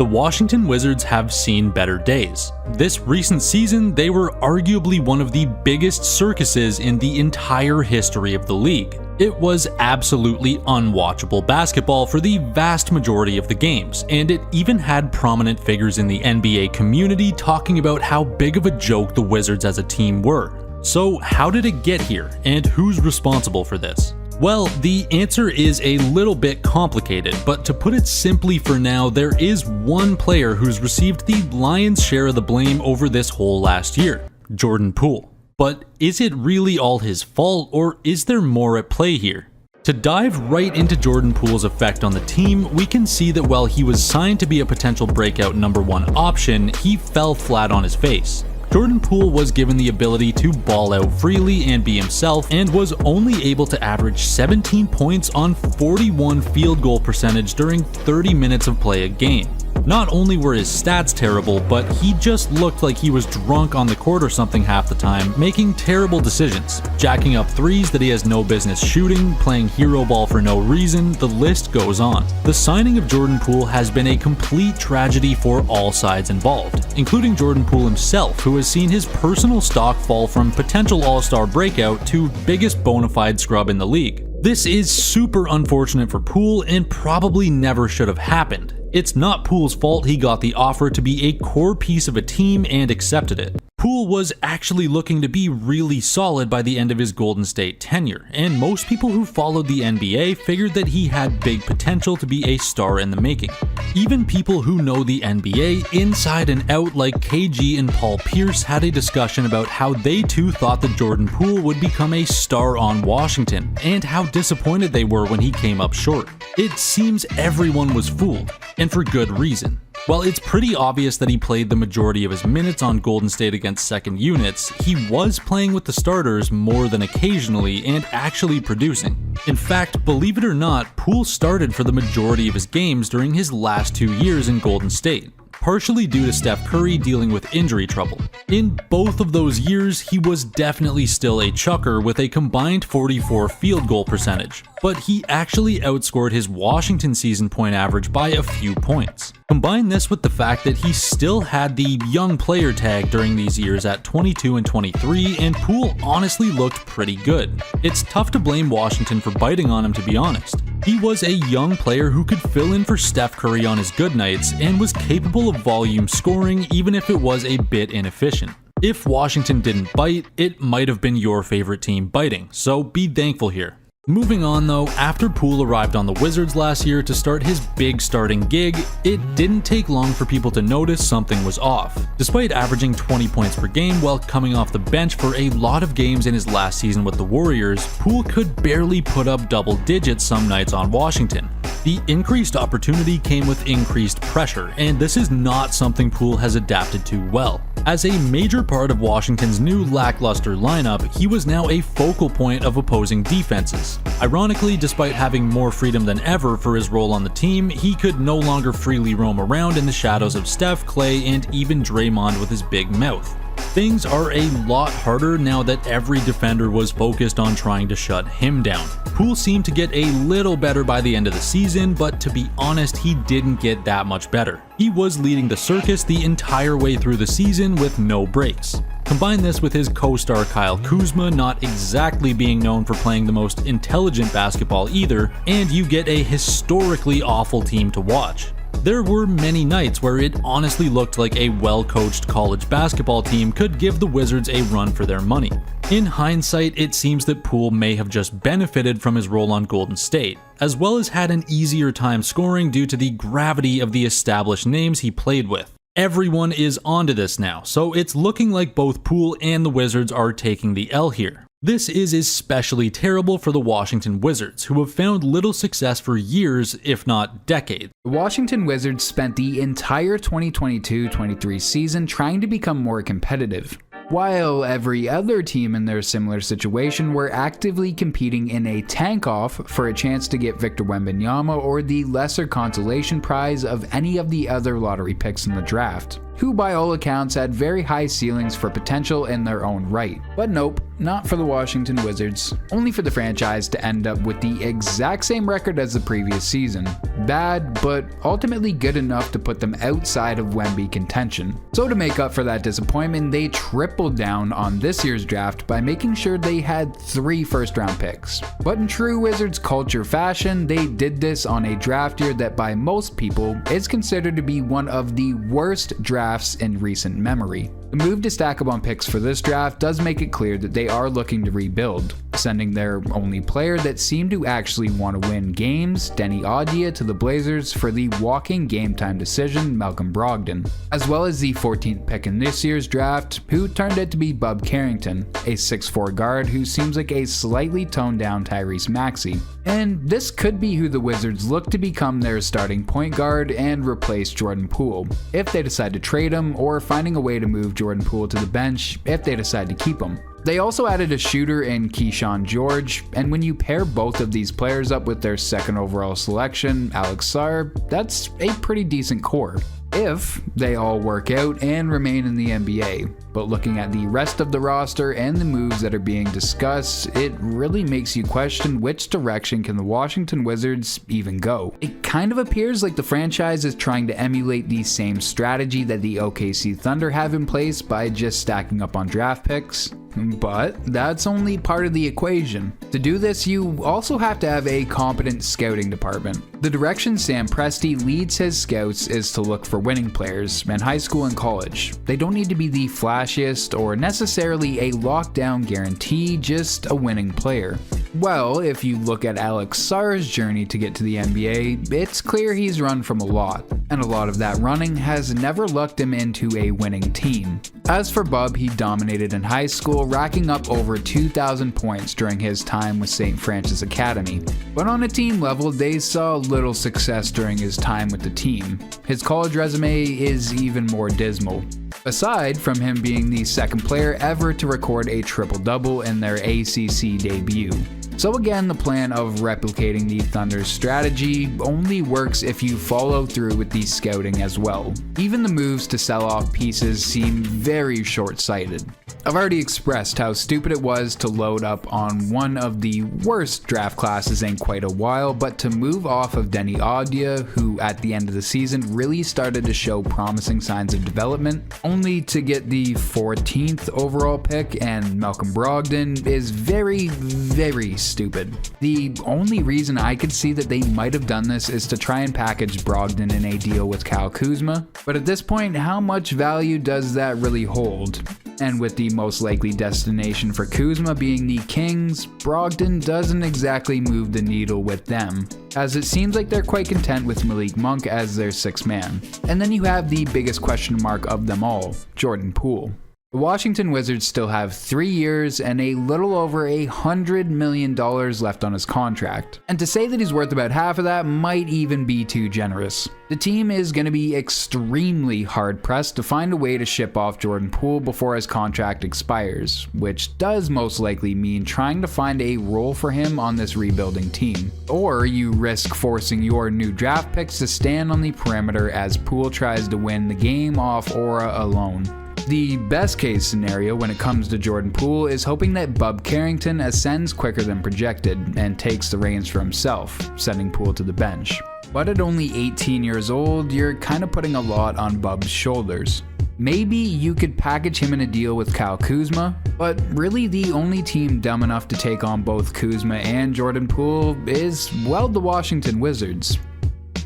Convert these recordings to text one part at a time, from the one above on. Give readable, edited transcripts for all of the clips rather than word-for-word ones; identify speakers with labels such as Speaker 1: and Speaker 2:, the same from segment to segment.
Speaker 1: The Washington Wizards have seen better days. This recent season, they were arguably one of the biggest circuses in the entire history of the league. It was absolutely unwatchable basketball for the vast majority of the games, and it even had prominent figures in the NBA community talking about how big of a joke the Wizards as a team were. So how did it get here, and who's responsible for this? Well, the answer is a little bit complicated, but to put it simply for now, there is one player who's received the lion's share of the blame over this whole last year, Jordan Poole. But is it really all his fault, or is there more at play here? To dive right into Jordan Poole's effect on the team, we can see that while he was signed to be a potential breakout #1 option, he fell flat on his face. Jordan Poole was given the ability to ball out freely and be himself, and was only able to average 17 points on 41 field goal percentage during 30 minutes of play a game. Not only were his stats terrible, but he just looked like he was drunk on the court or something half the time, making terrible decisions, jacking up threes that he has no business shooting, playing hero ball for no reason, the list goes on. The signing of Jordan Poole has been a complete tragedy for all sides involved, including Jordan Poole himself, who has seen his personal stock fall from potential all-star breakout to biggest bona fide scrub in the league. This is super unfortunate for Poole and probably never should have happened. It's not Poole's fault he got the offer to be a core piece of a team and accepted it. Poole was actually looking to be really solid by the end of his Golden State tenure, and most people who followed the NBA figured that he had big potential to be a star in the making. Even people who know the NBA inside and out like KG and Paul Pierce had a discussion about how they too thought that Jordan Poole would become a star on Washington, and how disappointed they were when he came up short. It seems everyone was fooled, and for good reason. While it's pretty obvious that he played the majority of his minutes on Golden State against second units, he was playing with the starters more than occasionally and actually producing. In fact, believe it or not, Poole started for the majority of his games during his last 2 years in Golden State, partially due to Steph Curry dealing with injury trouble. In both of those years, he was definitely still a chucker with a combined 44 field goal percentage, but he actually outscored his Washington season point average by a few points. Combine this with the fact that he still had the young player tag during these years at 22 and 23, and Poole honestly looked pretty good. It's tough to blame Washington for biting on him, to be honest. He was a young player who could fill in for Steph Curry on his good nights and was capable of volume scoring even if it was a bit inefficient. If Washington didn't bite, it might have been your favorite team biting, so be thankful here. Moving on though, after Poole arrived on the Wizards last year to start his big starting gig, it didn't take long for people to notice something was off. Despite averaging 20 points per game while coming off the bench for a lot of games in his last season with the Warriors, Poole could barely put up double digits some nights on Washington. The increased opportunity came with increased pressure, and this is not something Poole has adapted to well. As a major part of Washington's new lackluster lineup, he was now a focal point of opposing defenses. Ironically, despite having more freedom than ever for his role on the team, he could no longer freely roam around in the shadows of Steph, Clay, and even Draymond with his big mouth. Things are a lot harder now that every defender was focused on trying to shut him down. Poole seemed to get a little better by the end of the season, but to be honest, he didn't get that much better. He was leading the circus the entire way through the season with no breaks. Combine this with his co-star Kyle Kuzma not exactly being known for playing the most intelligent basketball either, and you get a historically awful team to watch. There were many nights where it honestly looked like a well-coached college basketball team could give the Wizards a run for their money. In hindsight, it seems that Poole may have just benefited from his role on Golden State, as well as had an easier time scoring due to the gravity of the established names he played with. Everyone is onto this now, so it's looking like both Poole and the Wizards are taking the L here. This is especially terrible for the Washington Wizards, who have found little success for years, if not decades.
Speaker 2: The Washington Wizards spent the entire 2022-23 season trying to become more competitive, while every other team in their similar situation were actively competing in a tank-off for a chance to get Victor Wembanyama or the lesser consolation prize of any of the other lottery picks in the draft. who by all accounts had very high ceilings for potential in their own right. But nope, not for the Washington Wizards, only for the franchise to end up with the exact same record as the previous season. Bad, but ultimately good enough to put them outside of Wemby contention. So to make up for that disappointment, they tripled down on this year's draft by making sure they had 3 first-round picks. But in true Wizards culture fashion, they did this on a draft year that by most people is considered to be one of the worst drafts in recent memory. The move to stack up on picks for this draft does make it clear that they are looking to rebuild, sending their only player that seemed to actually want to win games, Denny Audia, to the Blazers for the walking game time decision, Malcolm Brogdon, as well as the 14th pick in this year's draft, who turned out to be Bub Carrington, a 6'4" guard who seems like a slightly toned down Tyrese Maxey. And this could be who the Wizards look to become their starting point guard and replace Jordan Poole, if they decide to trade him, or finding a way to move Jordan Poole to the bench if they decide to keep him. They also added a shooter in Keyshawn George, and when you pair both of these players up with their second overall selection, Alex Sarr, that's a pretty decent core, if they all work out and remain in the NBA. But looking at the rest of the roster and the moves that are being discussed, it really makes you question which direction can the Washington Wizards even go. It kind of appears like the franchise is trying to emulate the same strategy that the OKC Thunder have in place by just stacking up on draft picks. But that's only part of the equation. To do this, you also have to have a competent scouting department. The direction Sam Presti leads his scouts is to look for winning players in high school and college. They don't need to be the flashiest or necessarily a lockdown guarantee, just a winning player. Well, if you look at Alex Sarr's journey to get to the NBA, it's clear he's run from a lot, and a lot of that running has never lucked him into a winning team. As for Bub, he dominated in high school, racking up over 2,000 points during his time with St. Francis Academy. But on a team level, they saw little success during his time with the team. His college resume is even more dismal, aside from him being the second player ever to record a triple-double in their ACC debut. So again, the plan of replicating the Thunder's strategy only works if you follow through with the scouting as well. Even the moves to sell off pieces seem very short-sighted. I've already expressed how stupid it was to load up on one of the worst draft classes in quite a while, but to move off of Denny Audia, who at the end of the season really started to show promising signs of development, only to get the 14th overall pick, and Malcolm Brogdon is very, very stupid. The only reason I could see that they might have done this is to try and package Brogdon in a deal with Kyle Kuzma, but at this point, how much value does that really hold? And with the most likely destination for Kuzma being the Kings, Brogdon doesn't exactly move the needle with them, as it seems like they're quite content with Malik Monk as their sixth man. And then you have the biggest question mark of them all, Jordan Poole. The Washington Wizards still have 3 years and a little over $100 million left on his contract. And to say that he's worth about half of that might even be too generous. The team is going to be extremely hard-pressed to find a way to ship off Jordan Poole before his contract expires, which does most likely mean trying to find a role for him on this rebuilding team. Or you risk forcing your new draft picks to stand on the perimeter as Poole tries to win the game off aura alone. The best case scenario when it comes to Jordan Poole is hoping that Bub Carrington ascends quicker than projected and takes the reins for himself, sending Poole to the bench. But at only 18 years old, you're kind of putting a lot on Bub's shoulders. Maybe you could package him in a deal with Kyle Kuzma, but really the only team dumb enough to take on both Kuzma and Jordan Poole is, well, the Washington Wizards.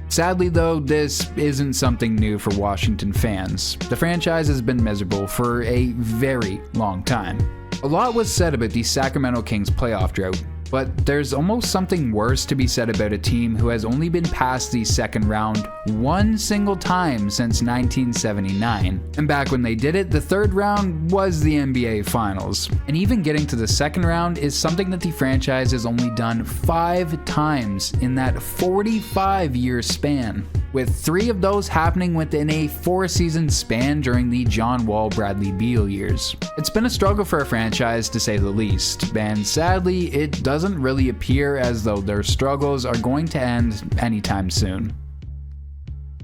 Speaker 2: Sadly though, this isn't something new for Washington fans. The franchise has been miserable for a very long time. A lot was said about the Sacramento Kings playoff drought, but there's almost something worse to be said about a team who has only been past the second round one single time since 1979. And back when they did it, the third round was the NBA Finals. And even getting to the second round is something that the franchise has only done 5 times in that 45-year span, with 3 of those happening within a 4-season span during the John Wall, Bradley Beal years. It's been a struggle for a franchise to say the least, and sadly, it doesn't really appear as though their struggles are going to end anytime soon.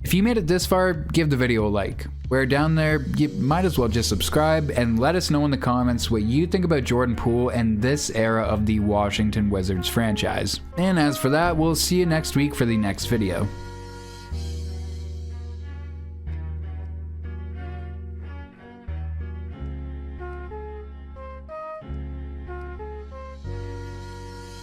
Speaker 2: If you made it this far, give the video a like. We're down there, you might as well just subscribe and let us know in the comments what you think about Jordan Poole and this era of the Washington Wizards franchise. And as for that, we'll see you next week for the next video.